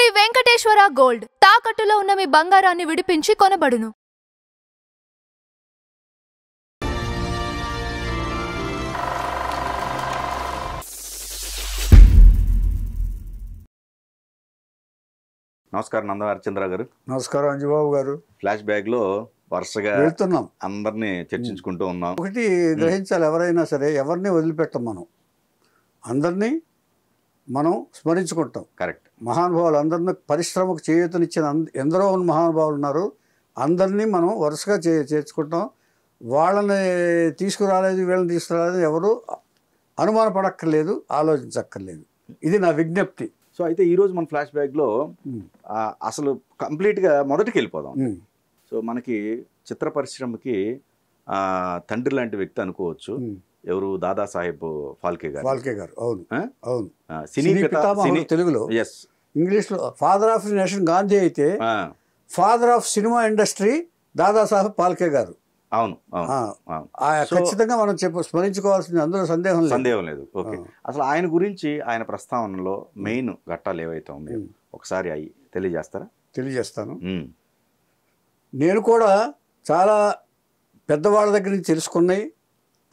Shri Venkateswara gold తాకట్టులో ఉన్న మీ బంగారాన్ని విడిపించి కొనబడును. నమస్కారం నందవరచంద్ర గారు. నమస్కారం అంజబాబు గారు. ఫ్లాష్ బ్యాక్ లో వరుసగా వెళ్తున్నాం, అందరినీ చర్చించుకుంటూ ఉన్నాం. ఒకటి గ్రహించాలి, ఎవరైనా సరే ఎవరిని వదిలిపెట్టం, అందరినీ మనం స్మరించుకుంటాం. కరెక్ట్. మహానుభావులు అందరినీ పరిశ్రమకు చేయూతనిచ్చిన ఎందరో మహానుభావులు ఉన్నారు. అందరినీ మనం వరుసగా చేర్చుకుంటాం. వాళ్ళని తీసుకురాలేదు, వీళ్ళని తీసుకురాలేదు ఎవరు అనుమానపడక్కర్లేదు, ఆలోచించక్కర్లేదు. ఇది నా విజ్ఞప్తి. సో అయితే ఈరోజు మన ఫ్లాష్ బ్యాక్లో అసలు కంప్లీట్గా మొదటికి వెళ్ళిపోదాం. సో మనకి చిత్ర పరిశ్రమకి తండ్రి లాంటి వ్యక్తి అనుకోవచ్చు. ఎవరు? దాదాసాహెబ్ ఫాల్కే గారు. అవును అవును. సినీ పితామహుడు తెలుగులో. ఎస్. ఇంగ్లీష్లో father of the nation Gandhi అయితే father of cinema industry Dadasaheb Phalke గారు. అవును. ఖచ్చితంగా మనం స్మరించుకోవాల్సింది, అందులో సందేహం లేదు. ఓకే. అసలు ఆయన గురించి ఆయన ప్రస్తావనలో మెయిన్ ఘట్టాలు ఏవైతే ఉన్నాయో ఒకసారి అవి తెలియజేస్తాను. నేను కూడా చాలా పెద్దవాళ్ళ దగ్గర నుంచి తెలుసుకున్నాయి,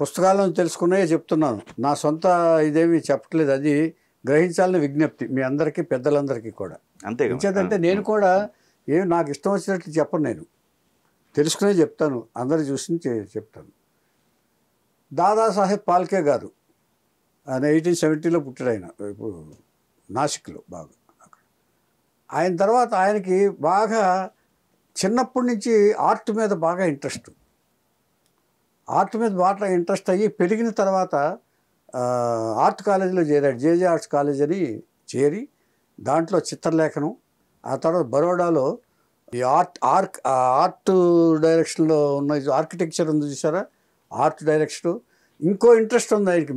పుస్తకాల నుంచి తెలుసుకున్నాయే చెప్తున్నాను. నా సొంత ఇదేమి చెప్పట్లేదు. అది గ్రహించాలని విజ్ఞప్తి మీ అందరికీ, పెద్దలందరికీ కూడా. అంతే. ఎందుకంటే నేను కూడా నాకు ఇష్టం వచ్చినట్లు చెప్పను, నేను తెలుసుకునే చెప్తాను, అందరు చూసి చెప్తాను. దాదాసాహెబ్ ఫాల్కే గారు ఆయన 1870లో పుట్టాడు. ఆయన ఇప్పుడు నాసిక్లో బాగా అక్కడ. ఆయన తర్వాత ఆయనకి బాగా చిన్నప్పటి నుంచి ఆర్ట్ మీద బాగా ఇంట్రెస్ట్ అయ్యి పెరిగిన తర్వాత ఆర్ట్ కాలేజీలో చేరాడు. జేజే ఆర్ట్స్ కాలేజ్ అని చేరి దాంట్లో చిత్రలేఖనం, ఆ తర్వాత బరోడాలో ఈ ఆర్ట్ డైరెక్షన్లో ఉన్న ఆర్కిటెక్చర్ ఉంది చూసారా, ఆర్ట్ డైరెక్షన్. ఇంకో ఇంట్రెస్ట్ ఉంది ఆయనకి,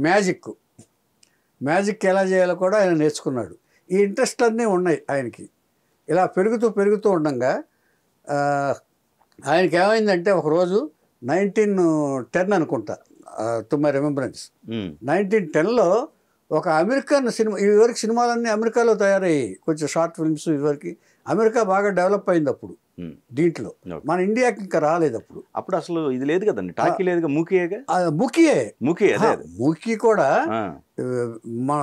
మ్యాజిక్ ఎలా చేయాలో కూడా ఆయన నేర్చుకున్నాడు. ఈ ఇంట్రెస్ట్లన్నీ ఉన్నాయి ఆయనకి. ఇలా పెరుగుతూ ఉండగా ఆయనకి ఏమైందంటే ఒకరోజు 1910 అనుకుంటా, టు మై రిమెంబరెన్స్, 1910లో ఒక అమెరికన్ సినిమా, ఇదివరకు సినిమాలన్నీ అమెరికాలో తయారయ్యాయి, కొంచెం షార్ట్ ఫిల్మ్స్. ఇదివరకు అమెరికా బాగా డెవలప్ అయింది అప్పుడు. దీంట్లో మన ఇండియాకి ఇంకా రాలేదు అప్పుడు అసలు ఇది లేదు కదండి, టాకీ లేదు, మూకీ కూడా. మన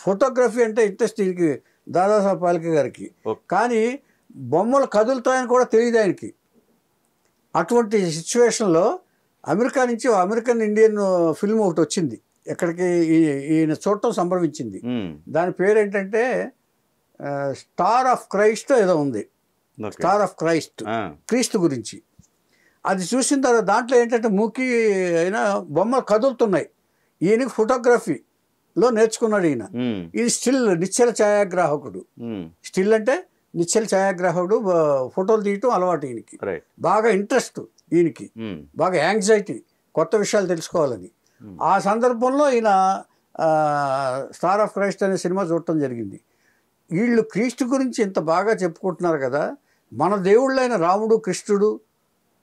ఫోటోగ్రఫీ అంటే ఇంట్రెస్ట్ దీనికి దాదాసాహెబ్ ఫాల్కే గారికి. కానీ బొమ్మలు కదులుతాయని కూడా తెలియదు ఆయనకి. అటువంటి సిచ్యువేషన్లో అమెరికా నుంచి అమెరికన్ ఇండియన్ ఫిల్మ్ ఒకటి వచ్చింది, ఎక్కడికి ఈయన చూడటం సంభ్రమించింది. దాని పేరేంటంటే స్టార్ ఆఫ్ క్రైస్ట్ ఏదో ఉంది, స్టార్ ఆఫ్ క్రీస్తు గురించి. అది చూసిన తర్వాత దాంట్లో ఏంటంటే మూకీ అయినా బొమ్మలు కదులుతున్నాయి. ఈయనకి ఫోటోగ్రఫీలో నేర్చుకున్నాడు ఈయన. ఇది నిశ్చల ఛాయాగ్రాహకుడు. స్టిల్ అంటే నిశ్చల ఛాయాగ్రాహకుడు, ఫోటోలు తీయటం అలవాటు ఈయనకి. బాగా ఇంట్రెస్ట్ ఈయనకి, బాగా యాంగ్జైటీ, కొత్త విషయాలు తెలుసుకోవాలని. ఆ సందర్భంలో ఈయన స్టార్ ఆఫ్ క్రైస్ట్ అనే సినిమా చూడటం జరిగింది. వీళ్ళు క్రీస్తు గురించి ఇంత బాగా చెప్పుకుంటున్నారు కదా, మన దేవుళ్ళైన రాముడు, కృష్ణుడు,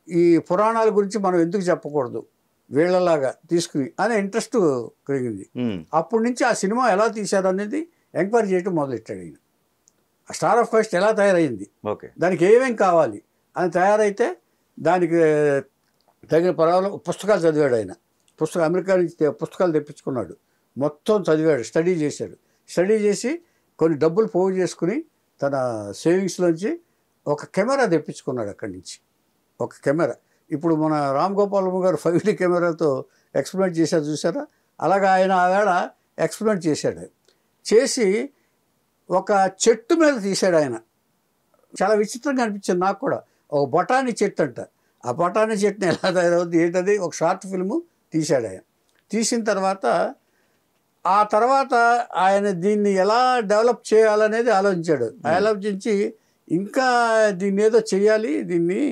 ఈ పురాణాల గురించి మనం ఎందుకు చెప్పకూడదు వీళ్ళలాగా తీసుకుని అనే ఇంట్రెస్ట్ కలిగింది. అప్పటి నుంచి ఆ సినిమా ఎలా తీశారు అనేది ఎంక్వైరీ చేయటం మొదలెట్టాడు ఈయన. స్టార్ ఆఫ్ క్రైస్ట్ ఎలా తయారైంది, దానికి ఏమేం కావాలి అని తయారైతే దానికి తగిన పుస్తకాలు చదివాడు ఆయన. అమెరికా నుంచి పుస్తకాలు తెప్పించుకున్నాడు, మొత్తం చదివాడు, స్టడీ చేసి కొన్ని డబ్బులు పోగు చేసుకుని తన సేవింగ్స్లోంచి ఒక కెమెరా తెప్పించుకున్నాడు. అక్కడి నుంచి ఒక కెమెరా, ఇప్పుడు మన రామ్ గోపాల్ గారు 5D కెమెరాతో ఎక్స్పెరిమెంట్ చేశారు చూసారా, అలాగా ఆయన ఆవేళ ఎక్స్పెరిమెంట్ చేసి ఒక చెట్టు మీద తీశాడు ఆయన. చాలా విచిత్రంగా అనిపించింది నాకు కూడా. ఒక బఠానీ చెట్టు అంట, ఆ బఠానీ చెట్టుని ఎలా తయారవుతుంది ఏంటది ఒక షార్ట్ ఫిల్ము తీశాడు ఆయన. తీసిన తర్వాత ఆయన దీన్ని ఎలా డెవలప్ చేయాలనేది ఆలోచించి ఇంకా దీన్ని ఏదో చేయాలి, దీన్ని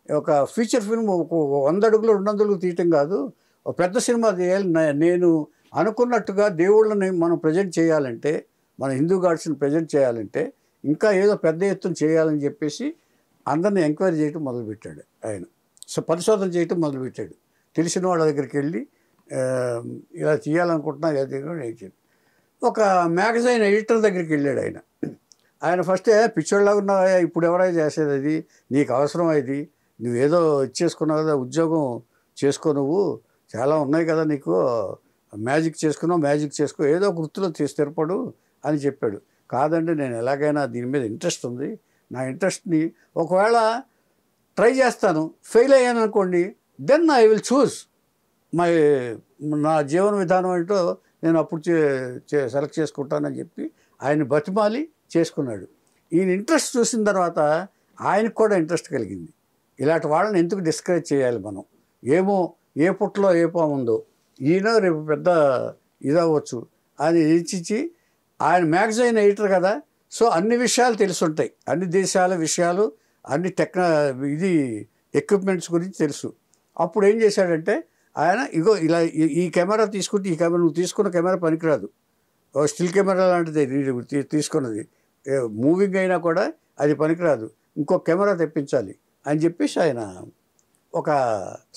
ఒక ఫీచర్ ఫిల్మ్ 100 అడుగులు 200 అడుగులు తీయటం కాదు, ఒక పెద్ద సినిమా తీయాలి. నేను అనుకున్నట్టుగా దేవుళ్ళని మనం ప్రజెంట్ చేయాలంటే, మన హిందూ గాడ్స్ని ప్రజెంట్ చేయాలంటే ఇంకా ఏదో పెద్ద ఎత్తున చేయాలని చెప్పేసి అందరిని ఎంక్వైరీ చేయటం మొదలుపెట్టాడు ఆయన. పరిశోధన చేయటం మొదలుపెట్టాడు. తెలిసిన వాళ్ళ దగ్గరికి వెళ్ళి ఇలా చేయాలనుకుంటున్నా, ఒక మ్యాగజైన్ ఎడిటర్ దగ్గరికి వెళ్ళాడు ఆయన. ఆయన ఫస్ట్ పిచ్చోళ్ళగా ఉన్నావా, ఇప్పుడు ఎవరైనా చేసేది అది, నీకు అవసరం అది, నువ్వేదో ఇచ్చేసుకున్నావు కదా, ఉద్యోగం చేసుకో, నువ్వు చాలా ఉన్నాయి కదా నీకు, మ్యాజిక్ చేసుకున్నావు, మ్యాజిక్ చేసుకో, ఏదో ఒక వృత్తిలో స్థిరపడు అని చెప్పాడు. కాదండి, నేను ఎలాగైనా దీని మీద ఇంట్రెస్ట్ ఉంది, నా ఇంట్రెస్ట్ని ఒకవేళ ట్రై చేస్తాను, ఫెయిల్ అయ్యాను అనుకోండి, దెన్ ఐ విల్ చూస్ నా జీవన విధానం ఏంటో నేను అప్పుడు సెలెక్ట్ చేసుకుంటానని చెప్పి ఆయన బతిమాలి చేసుకున్నాడు. ఈయన ఇంట్రెస్ట్ చూసిన తర్వాత ఆయనకు కూడా ఇంట్రెస్ట్ కలిగింది. ఇలాంటి వాళ్ళని ఎందుకు డిస్కరేజ్ చేయాలి మనం, ఏమో ఏ పుట్టలో ఏ పాముందో, ఈయన రేపు పెద్ద ఇదవ్వచ్చు అని ఇచ్చి, ఆయన మ్యాగజైన్ ఎడిటర్ కదా, సో అన్ని విషయాలు తెలుసుంటాయి, అన్ని దేశాల విషయాలు, అన్ని ఇది ఎక్విప్మెంట్స్ గురించి తెలుసు. అప్పుడు ఏం చేశాడంటే ఆయన, ఇగో ఇలా ఈ కెమెరా తీసుకుంటే, ఈ కెమెరా నువ్వు తీసుకున్న కెమెరా పనికిరాదు, స్టిల్ కెమెరా లాంటిది తీసుకున్నది, మూవింగ్ అయినా కూడా అది పనికిరాదు, ఇంకో కెమెరా తెప్పించాలి అని చెప్పేసి ఆయన ఒక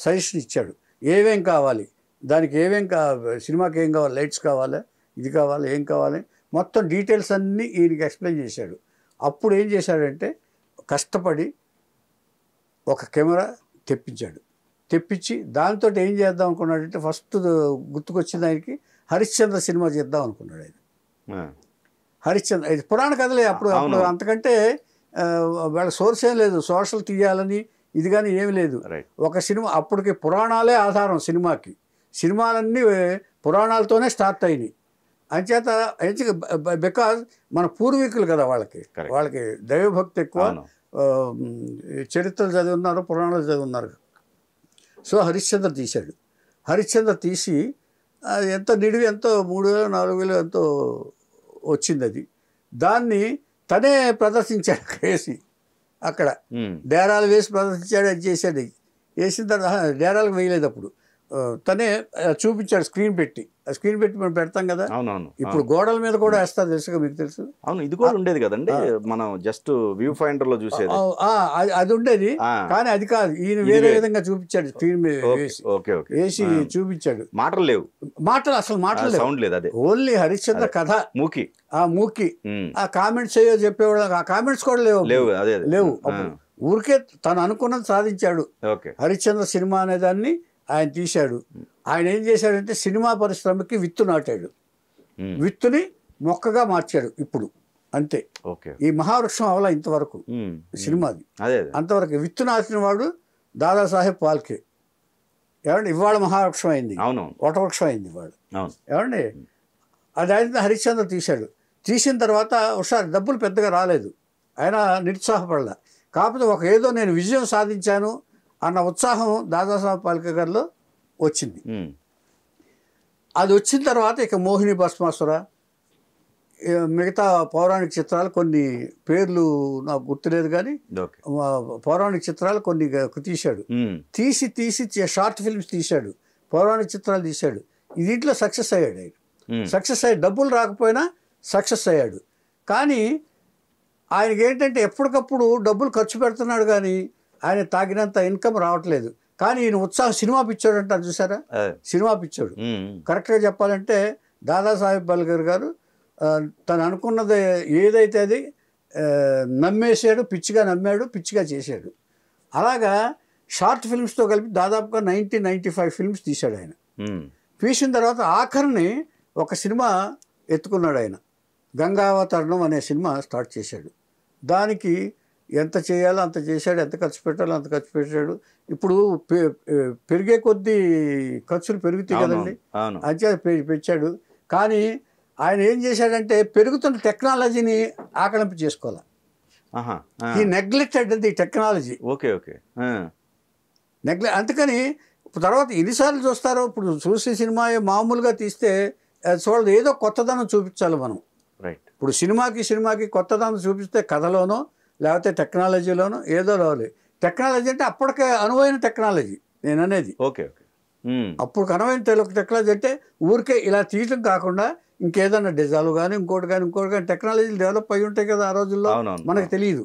సజెషన్ ఇచ్చాడు. ఏమేం కావాలి దానికి, సినిమాకి ఏం కావాలి, లైట్స్ కావాలా, ఇది కావాలి, ఏం కావాలి, మొత్తం డీటెయిల్స్ అన్నీ ఈయనకి ఎక్స్ప్లెయిన్ చేశాడు. అప్పుడు ఏం చేశాడంటే కష్టపడి ఒక కెమెరా తెప్పించి దాంతో ఏం చేద్దాం అనుకున్నాడంటే, ఫస్ట్ గుర్తుకొచ్చిన ఆయనకి హరిశ్చంద్ర సినిమా చేద్దాం అనుకున్నాడు ఆయన. హరిశ్చంద్ర ఇది పురాణ కథలే, అప్పుడు అంతకంటే వాళ్ళ సోర్స్ ఏం లేదు, సోషల్ తీయాలని ఇది కానీ ఏమి లేదు. ఒక సినిమా అప్పటికి పురాణాలే ఆధారం సినిమాకి, సినిమాలన్నీ పురాణాలతోనే స్టార్ట్ అయినాయి. అంచేత బికాజ్ మన పూర్వీకులు కదా, వాళ్ళకి దైవభక్తి ఎక్కువ, చరిత్రలు చదివి ఉన్నారు, పురాణాలు చదివి ఉన్నారు. సో హరిశ్చంద్ర తీశాడు. హరిశ్చంద్ర తీసి ఎంత నిడివి, ఎంతో 3,000-4,000 ఎంతో వచ్చింది. అది దాన్ని తనే ప్రదర్శించాడు, వేసి అక్కడ డేరాలు వేసి ప్రదర్శించాడు, అది చేశాడు. వేసిన తర్వాత డేరాలకు వేయలేదు, అప్పుడు తనే చూపించాడు, స్క్రీన్ పెట్టి మనం పెడతాం కదా, ఇప్పుడు గోడల మీద కూడా వేస్తారు, తెలుసుగా మీకు తెలుసు. అవును, ఇది కూడా ఉండేది కదండి, మనం జస్ట్ వ్యూ ఫైండర్ లో చూసేది, అది ఉండేది. కానీ అది కాదు, ఈయన వేరే విధంగా చూపించాడు, స్క్రీన్ మీద వేసి చూపించాడు. మాటలు అసలు సౌండ్ లేదు, అదే ఓన్లీ హరిశ్చంద్ర కథ, మూకి ఆ కామెంట్స్ అయ్యో చెప్పేవాడు, ఆ కామెంట్స్ కూడా లేవు. ఊరికే తను అనుకున్నది సాధించాడు. హరిశ్చంద్ర సినిమా అనే దాన్ని ఆయన తీశాడు. ఆయన ఏం చేశాడంటే సినిమా పరిశ్రమకి విత్తు నాటాడు, విత్తుని మొక్కగా మార్చాడు ఇప్పుడు, అంతే. ఈ మహావృక్షం అవలా ఇంతవరకు సినిమాది, అంతవరకు విత్తు నాటిన వాడు దాదాసాహెబ్ ఫాల్కే. ఏమండి, ఇవాళ మహావృక్షం అయింది, వటవృక్షం అయింది ఇవాళ. ఏమండి, అది ఆయన హరిశ్చంద్ర తీశాడు. తీసిన తర్వాత ఒకసారి డబ్బులు పెద్దగా రాలేదు, ఆయన నిరుత్సాహపడలే. కాకపోతే ఏదో నేను విజయం సాధించాను అన్న ఉత్సాహం దాదాసాహెబ్ ఫాల్కే గారిలో వచ్చింది. అది వచ్చిన తర్వాత ఇక మోహిని భస్మాసుర, మిగతా పౌరాణిక చిత్రాలు, కొన్ని పేర్లు నాకు గుర్తులేదు కానీ పౌరాణిక చిత్రాలు కొన్ని తీశాడు. తీసి షార్ట్ ఫిల్మ్స్ తీశాడు, పౌరాణిక చిత్రాలు తీశాడు. దీంట్లో సక్సెస్ అయ్యాడు ఆయన. సక్సెస్ అయ్యాడు, డబ్బులు రాకపోయినా సక్సెస్ అయ్యాడు. కానీ ఆయనకి ఏంటంటే ఎప్పటికప్పుడు డబ్బులు ఖర్చు పెడుతున్నాడు, కానీ ఆయన తాగినంత ఇన్కమ్ రావట్లేదు. కానీ ఈయన ఉత్సాహం, సినిమా పిచ్చాడు అంటారు చూసారా, సినిమా పిచ్చాడు. కరెక్ట్గా చెప్పాలంటే దాదాసాహెబ్ ఫాల్కే గారు తను అనుకున్నది ఏదైతే అది నమ్మేశాడు, పిచ్చిగా నమ్మాడు, పిచ్చిగా చేశాడు. అలాగా షార్ట్ ఫిల్మ్స్తో కలిపి దాదాపుగా 95 ఫిల్మ్స్ తీశాడు ఆయన. తీసిన తర్వాత ఆఖరిని ఒక సినిమా ఎత్తుకున్నాడు ఆయన, గంగావతరణం అనే సినిమా స్టార్ట్ చేశాడు. దానికి ఎంత చేయాలో అంత చేశాడు, ఎంత ఖర్చు పెట్టాలో అంత ఖర్చు పెట్టాడు. ఇప్పుడు పెరిగే కొద్దీ ఖర్చులు పెరుగుతాయి కదండి, అంతే పెంచాడు. కానీ ఆయన ఏం చేశాడంటే పెరుగుతున్న టెక్నాలజీని ఆకలింపు చేసుకోవాలి. ఈ నెగ్లెక్టెడ్ ది టెక్నాలజీ, అందుకని తర్వాత ఎన్నిసార్లు చూస్తారో. ఇప్పుడు చూసే సినిమా మామూలుగా తీస్తే చూడదు, ఏదో కొత్తదనం చూపించాలి మనం. ఇప్పుడు సినిమాకి కొత్తదనం చూపిస్తే కథలోనో లేకపోతే టెక్నాలజీలోనో ఏదో రావాలి. టెక్నాలజీ అంటే అప్పటికే అనువైన టెక్నాలజీ నేను అనేది. అప్పుడు అనువైన టెక్నాలజీ అంటే ఊరికే ఇలా తీయటం కాకుండా ఇంకేదన్నా డిజాల్వ్ కానీ ఇంకోటి కానీ టెక్నాలజీలు డెవలప్ అయి ఉంటాయి కదా ఆ రోజుల్లో, మనకు తెలియదు,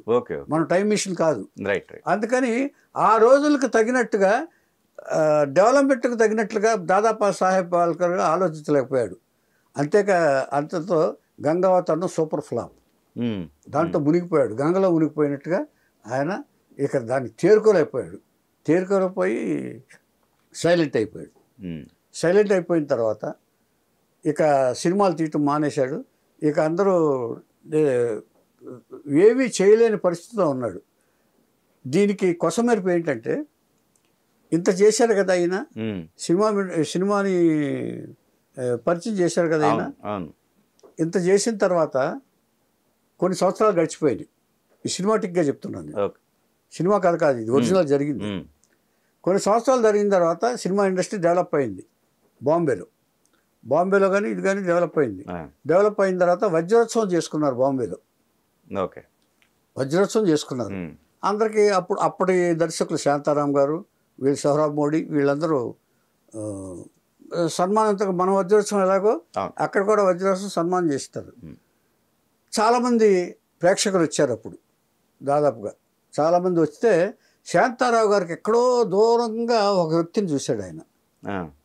మన టైం మిషన్ కాదు. అందుకని ఆ రోజులకు తగినట్టుగా డెవలప్మెంట్కి తగినట్లుగా దాదాసాహెబ్ ఫాల్కే ఆలోచించలేకపోయాడు. అంతేకా అంతతో గంగావతరణం సూపర్ ఫ్లాప్. దాంట్లో మునిగిపోయాడు, గంగలో మునిగిపోయినట్టుగా ఆయన ఇక దాన్ని తేరుకోలేకపోయి సైలెంట్ అయిపోయాడు. సైలెంట్ అయిపోయిన తర్వాత ఇక సినిమాలు తీయటం మానేశాడు. ఇక అందరూ ఏమీ చేయలేని పరిస్థితిలో ఉన్నాడు. దీనికి కొసమెరుపు ఏంటంటే, ఇంత చేశారు కదా ఆయన, సినిమాని పరిచయం చేశారు కదా ఆయన. ఇంత చేసిన తర్వాత కొన్ని సంవత్సరాలు గడిచిపోయింది. ఈ సినిమాటిక్గా చెప్తున్నాను, సినిమా కథ కాదు, ఇది ఒరిజినల్ జరిగింది. కొన్ని సంవత్సరాలు జరిగిన తర్వాత సినిమా ఇండస్ట్రీ డెవలప్ అయింది బాంబేలో కానీ ఇది కానీ డెవలప్ అయింది. డెవలప్ అయిన తర్వాత వజ్రోత్సవం చేసుకున్నారు బాంబేలో. వజ్రోత్సవం చేసుకున్నారు. అందరికీ అప్పటి దర్శకులు శాంతారాం గారు, వీళ్ళు సోహరాబ్ మోడీ, వీళ్ళందరూ సన్మానంతో మన వజ్రోత్సవం ఎలాగో అక్కడ కూడా వజ్రోత్సవం సన్మానం చేస్తారు. చాలామంది ప్రేక్షకులు వచ్చారు అప్పుడు, దాదాపుగా చాలామంది వస్తే శాంతారావు గారికి ఎక్కడో దూరంగా ఒక వ్యక్తిని చూశాడు ఆయన.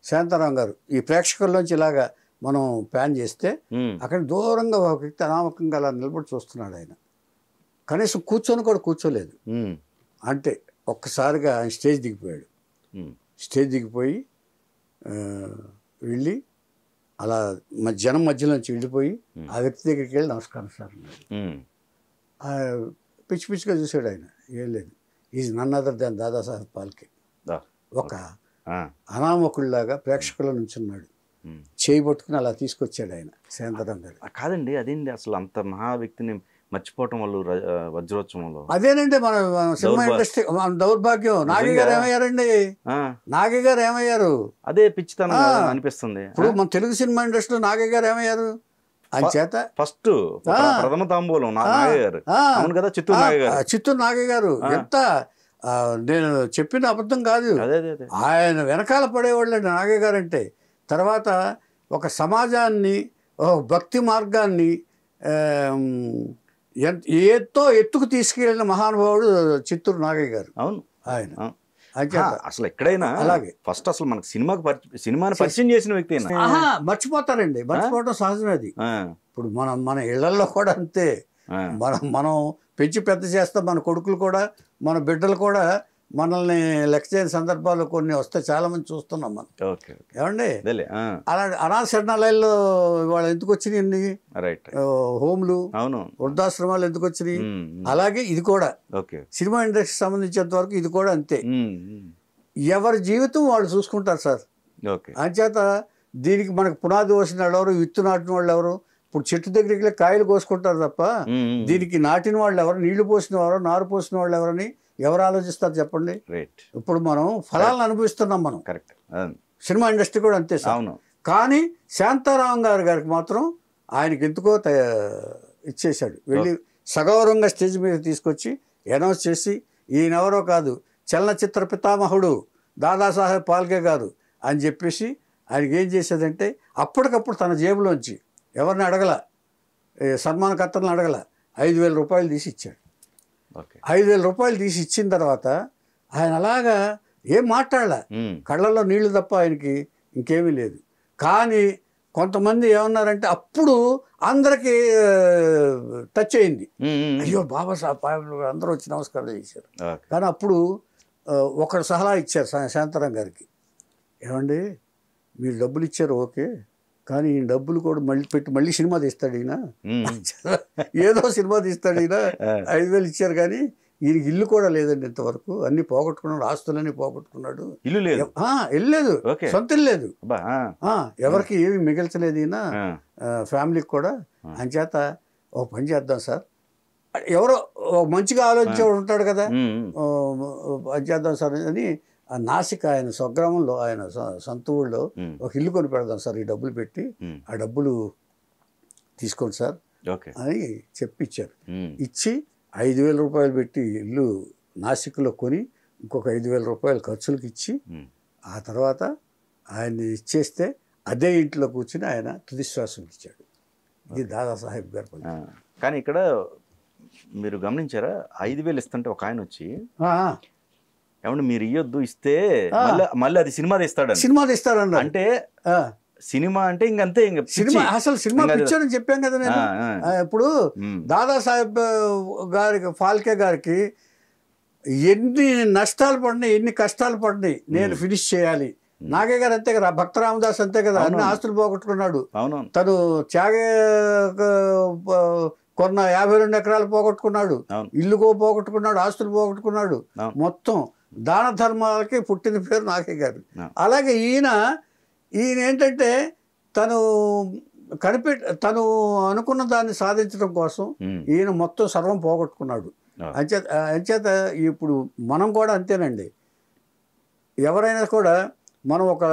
శాంతారాం గారు ఈ ప్రేక్షకుల్లోంచి ఇలాగా మనం ప్యాన్ చేస్తే అక్కడ దూరంగా ఒక వ్యక్తి అనామకంగా అలా నిలబడి చూస్తున్నాడు. ఆయన కనీసం కూర్చొని కూడా కూర్చోలేదు. అంటే ఒక్కసారిగా ఆయన స్టేజ్ దిగిపోయి వెళ్ళి అలా జనం మధ్యలోంచి వెళ్ళిపోయి ఆ వ్యక్తి దగ్గరికి వెళ్ళి నమస్కారం సార్ అన్నాడు. పిచ్చి పిచ్చిగా చూశాడు ఆయన. ఏం లేదు, is none other than Dadasaheb Phalke. ఒక అనామకుల్లాగా ప్రేక్షకుల నుంచి ఉన్నాడు. చేయి పట్టుకుని అలా తీసుకొచ్చాడు ఆయన శాంతారాం గారు. కాదండి, అదేంటి అసలు అంత మహా వ్యక్తిని మర్చిపోవటం వాళ్ళు వజ్రోత్సవంలో? అదేనండి మన సినిమా ఇండస్ట్రీ దౌర్భాగ్యం. నాగి గారు ఏమయ్యారు? అదే పిచ్చితనం అనిపిస్తుంది. ఇప్పుడు మన తెలుగు సినిమా ఇండస్ట్రీలో నాగి గారు ఏమయ్యారు? అంచేత ఫస్ట్ ప్రథమ తాంబూలం నాగయ్య గారు కదా, చిత్తూరు నాగయ్య గారు. ఎంత నేను చెప్పిన అబద్ధం కాదు, ఆయన వెనకాల పడేవాళ్ళండి నాగయ్య గారు అంటే. తర్వాత ఒక సమాజాన్ని, ఒక భక్తి మార్గాన్ని ఎత్తుకు తీసుకెళ్ళిన మహానుభావుడు చిత్తూరు నాగయ్య గారు. అవును, ఆయన అసలు ఎక్కడైనా అలాగే ఫస్ట్ అసలు మనకు సినిమాని పరిచయం చేసిన వ్యక్తి. మర్చిపోతారండి, మర్చిపోవడం సహజమే అది. ఇప్పుడు మన ఇళ్లలో కూడా అంతే. మనం పెంచి పెద్ద చేస్తాం, మన కొడుకులు కూడా మన బిడ్డలు కూడా మనల్ని లెక్క చేయని సందర్భాలు కొన్ని వస్తే చాలా మంది చూస్తున్నాం మనం. ఏమండి అలా అనాథ శరణాలయాల్లో ఇవాళ ఎందుకు వచ్చినాయి హోమ్లు, వృద్ధాశ్రమాలు ఎందుకు వచ్చినాయి? అలాగే ఇది కూడా సినిమా ఇండస్ట్రీకి సంబంధించినంత వరకు ఇది కూడా అంతే. ఎవరి జీవితం వాళ్ళు చూసుకుంటారు సార్. అంచేత దీనికి మనకు పునాది పోసిన వాళ్ళు ఎవరు, విత్తు నాటిన వాళ్ళు ఎవరు? ఇప్పుడు చెట్టు దగ్గరికి కాయలు కోసుకుంటారు తప్ప దీనికి నాటిన వాళ్ళు ఎవరు, నీళ్లు పోసిన వారు, నారు పోసిన వాళ్ళు ఎవరని ఎవరు ఆలోచిస్తారు చెప్పండి? ఇప్పుడు మనం ఫలాలను అనుభవిస్తున్నాం మనం. సినిమా ఇండస్ట్రీ కూడా అంతే సార్. కానీ శాంతారాం గారికి మాత్రం ఆయనకి ఎందుకో ఇచ్చేశాడు. వెళ్ళి సగౌరవంగా స్టేజ్ మీద తీసుకొచ్చి అనౌన్స్ చేసి, ఈయనెవరో కాదు, చలనచిత్ర పితామహుడు దాదాసాహెబ్ ఫాల్కే గారు అని చెప్పేసి ఆయనకి ఏం చేసేదంటే అప్పటికప్పుడు తన జేబులోంచి ఎవరిని అడగల, సన్మానకర్తలను అడగల, 5,000 రూపాయలు తీసి ఇచ్చాడు. 5,000 రూపాయలు తీసి ఇచ్చిన తర్వాత ఆయన అలాగా ఏం మాట్లాడలే, కళ్ళల్లో నీళ్లు తప్ప ఆయనకి ఇంకేమీ లేదు. కానీ కొంతమంది ఏమన్నారంటే అప్పుడు అందరికీ టచ్ అయింది. అయ్యో బాబాసాహెబ్ అందరూ వచ్చి నమస్కారం చేశారు. కానీ అప్పుడు ఒకడు సలహా ఇచ్చారు శాంతారాం గారికి, ఏమండి మీరు డబ్బులు ఇచ్చారు ఓకే, కానీ ఈ డబ్బులు కూడా మళ్ళీ సినిమా తీస్తాడు ఈయన, ఏదో సినిమా తీస్తాడు ఈయన, 5,000 ఇచ్చారు కానీ ఈయనకి ఇల్లు కూడా లేదండి ఇంతవరకు, అన్ని పోగొట్టుకున్నాడు, ఆస్తులన్నీ పోగొట్టుకున్నాడు, ఇల్లు లేదు, సొంత ఇల్లు లేదు, ఎవరికి ఏమి మిగల్చలేదు ఈయన, ఫ్యామిలీకి కూడా. అంచేత ఓ పని చేద్దాం సార్, ఎవరో మంచిగా ఆలోచించేవాడు ఉంటాడు కదా, పని చేద్దాం సార్ అని ఆ నాసిక్ ఆయన స్వగ్రామంలో ఆయన సొంత ఊళ్ళో ఒక ఇల్లు కొని పెడదాం సార్, ఈ డబ్బులు పెట్టి ఆ డబ్బులు తీసుకోండి సార్ అని చెప్పిచ్చారు. ఇచ్చి 5,000 రూపాయలు పెట్టి ఇల్లు నాసిక్లో కొని ఇంకొక 5,000 రూపాయలు ఖర్చులకు ఇచ్చి ఆ తర్వాత ఆయన్ని ఇచ్చేస్తే అదే ఇంట్లో కూర్చుని ఆయన తుదిశ్వాసం ఇచ్చాడు. ఇది దాదాసాహెబ్ గారు. కానీ ఇక్కడ మీరు గమనించారా, 5,000 ఇస్తుంటే ఒక ఆయన వచ్చి ఏమంటే మీరు ఇయ్యొద్దు, ఇస్తే మళ్ళీ అది సినిమా తీస్తాడు అన్న. అంటే సినిమా అంటే ఇంకంతే, ఇంక సినిమా అసలు సినిమా ఇంకా పిక్చర్ అని చెప్పాం కదా నేను. ఇప్పుడు దాదాసాహెబ్ గారికి, ఫాల్కే గారికి ఎన్ని నష్టాలు పడినాయి, ఎన్ని కష్టాలు పడినాయి, నేను ఫినిష్ చేయాలి. నాగే గారు అంతే కదా, భక్త రామదాస్ అంతే కదా, అన్ని ఆస్తులు పోగొట్టుకున్నాడు. తను త్యాగే కొన్న 52 ఎకరాలు పోగొట్టుకున్నాడు, ఇల్లు పోగొట్టుకున్నాడు, ఆస్తులు పోగొట్టుకున్నాడు. మొత్తం దాన ధర్మాలకి పుట్టిన పేరు నాగే గారు. అలాగే ఈయన ఏంటంటే తను అనుకున్న దాన్ని సాధించడం కోసం ఈయన మొత్తం సర్వం పోగొట్టుకున్నాడు. అంచేత ఇప్పుడు మనం కూడా అంతేనండి. ఎవరైనా కూడా మనం ఒక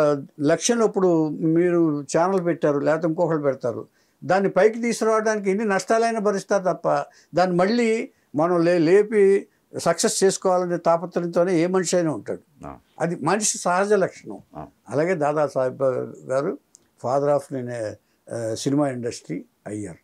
లక్ష్యంలో, ఇప్పుడు మీరు ఛానల్ పెట్టారు, లేకపోతే ఇంకొకరు పెడతారు, దాన్ని పైకి తీసుకురావడానికి ఎన్ని నష్టాలైనా భరిస్తారు తప్ప దాన్ని మళ్ళీ మనం లేపి సక్సెస్ చేసుకోవాలనే తాపత్రయంతోనే ఏ మనిషి అయినా ఉంటాడు. అది మనిషి సహజ లక్షణం. అలాగే దాదాసాహెబ్ గారు ఫాదర్ ఆఫ్ సినిమా ఇండస్ట్రీ అయ్యారు.